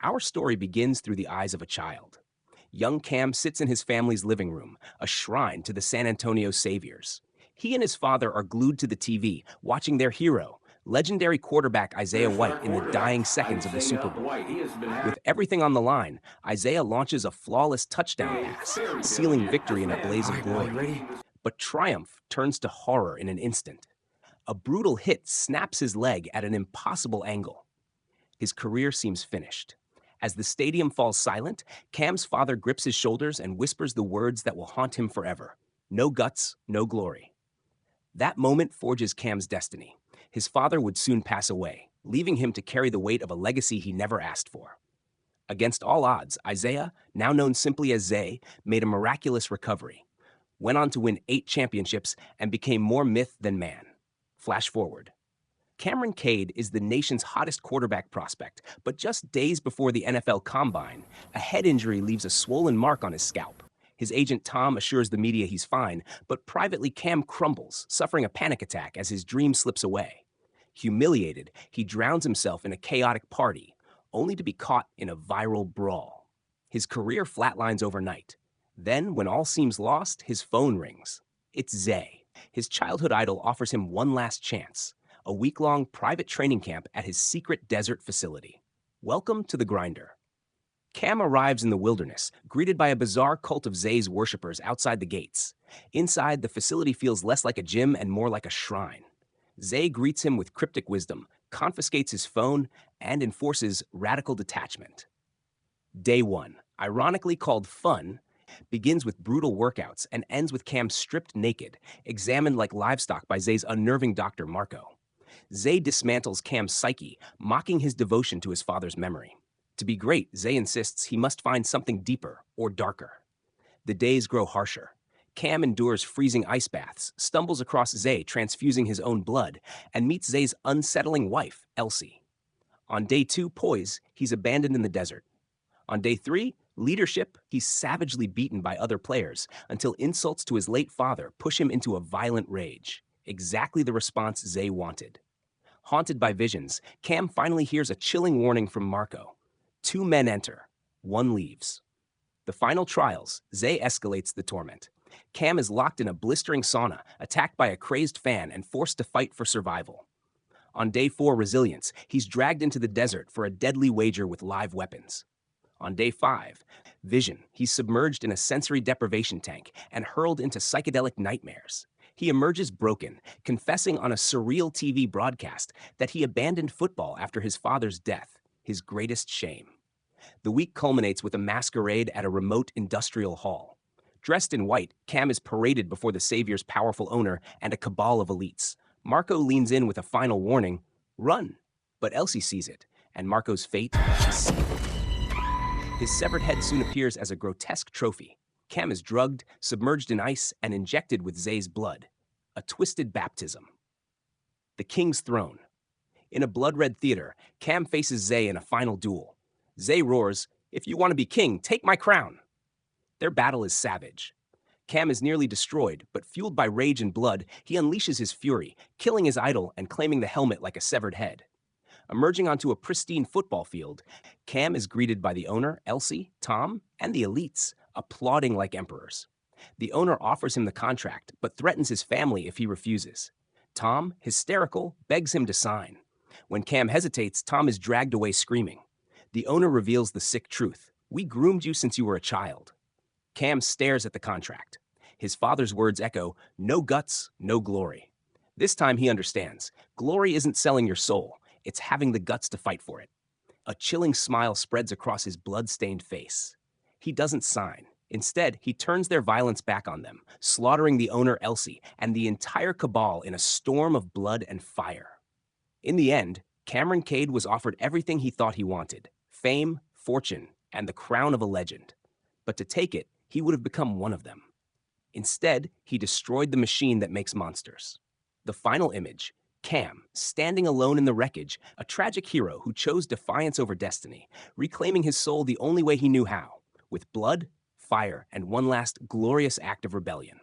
Our story begins through the eyes of a child. Young Cam sits in his family's living room, a shrine to the San Antonio Saviors. He and his father are glued to the TV, watching their hero, legendary quarterback Isaiah Here's our White, in the dying quarterback, seconds of the Super Isaiah Bowl. White. He has been With everything on the line, Isaiah launches a flawless touchdown very, pass, very sealing diligent victory as in a man. blaze All of right, Will, you glory. ready? But triumph turns to horror in an instant. A brutal hit snaps his leg at an impossible angle. His career seems finished. As the stadium falls silent, Cam's father grips his shoulders and whispers the words that will haunt him forever: "No guts, no glory." That moment forges Cam's destiny. His father would soon pass away, leaving him to carry the weight of a legacy he never asked for. Against all odds, Isaiah, now known simply as Zay, made a miraculous recovery, went on to win 8 championships, and became more myth than man. Flash forward. Cameron Cade is the nation's hottest quarterback prospect, but just days before the NFL Combine, a head injury leaves a swollen mark on his scalp. His agent Tom assures the media he's fine, but privately Cam crumbles, suffering a panic attack as his dream slips away. Humiliated, he drowns himself in a chaotic party, only to be caught in a viral brawl. His career flatlines overnight. Then, when all seems lost, his phone rings. It's Zay. His childhood idol offers him one last chance: a week-long private training camp at his secret desert facility. Welcome to the Grinder. Cam arrives in the wilderness, greeted by a bizarre cult of Zay's worshippers outside the gates. Inside, the facility feels less like a gym and more like a shrine. Zay greets him with cryptic wisdom, confiscates his phone, and enforces radical detachment. Day 1, ironically called fun, begins with brutal workouts and ends with Cam stripped naked, examined like livestock by Zay's unnerving doctor Marco. Zay dismantles Cam's psyche, mocking his devotion to his father's memory. To be great, Zay insists he must find something deeper or darker. The days grow harsher. Cam endures freezing ice baths, stumbles across Zay transfusing his own blood, and meets Zay's unsettling wife, Elsie. On day 2, poise, he's abandoned in the desert. On day 3, leadership, he's savagely beaten by other players until insults to his late father push him into a violent rage. Exactly the response Zay wanted. Haunted by visions, Cam finally hears a chilling warning from Marco. 2 men enter, 1 leaves. The final trials, Zay escalates the torment. Cam is locked in a blistering sauna, attacked by a crazed fan, and forced to fight for survival. On day 4, resilience, he's dragged into the desert for a deadly wager with live weapons. On day 5, vision, he's submerged in a sensory deprivation tank and hurled into psychedelic nightmares. He emerges broken, confessing on a surreal TV broadcast that he abandoned football after his father's death, his greatest shame. The week culminates with a masquerade at a remote industrial hall. Dressed in white, Cam is paraded before the Savior's powerful owner and a cabal of elites. Marco leans in with a final warning: run. But Elsie sees it, and Marco's fate is sealed. His severed head soon appears as a grotesque trophy. Cam is drugged, submerged in ice, and injected with Zay's blood. A twisted baptism. The King's Throne. In a blood-red theater, Cam faces Zay in a final duel. Zay roars, "If you want to be king, take my crown." Their battle is savage. Cam is nearly destroyed, but fueled by rage and blood, he unleashes his fury, killing his idol and claiming the helmet like a severed head. Emerging onto a pristine football field, Cam is greeted by the owner, Elsie, Tom, and the elites, applauding like emperors. The owner offers him the contract, but threatens his family if he refuses. Tom, hysterical, begs him to sign. When Cam hesitates, Tom is dragged away screaming. The owner reveals the sick truth: "We groomed you since you were a child." Cam stares at the contract. His father's words echo, "No guts, no glory." This time he understands. Glory isn't selling your soul, it's having the guts to fight for it. A chilling smile spreads across his blood-stained face. He doesn't sign. Instead, he turns their violence back on them, slaughtering the owner Elsie and the entire cabal in a storm of blood and fire. In the end, Cameron Cade was offered everything he thought he wanted: fame, fortune, and the crown of a legend. But to take it, he would have become one of them. Instead, he destroyed the machine that makes monsters. The final image: Cam, standing alone in the wreckage, a tragic hero who chose defiance over destiny, reclaiming his soul the only way he knew how: with blood, fire, and one last glorious act of rebellion.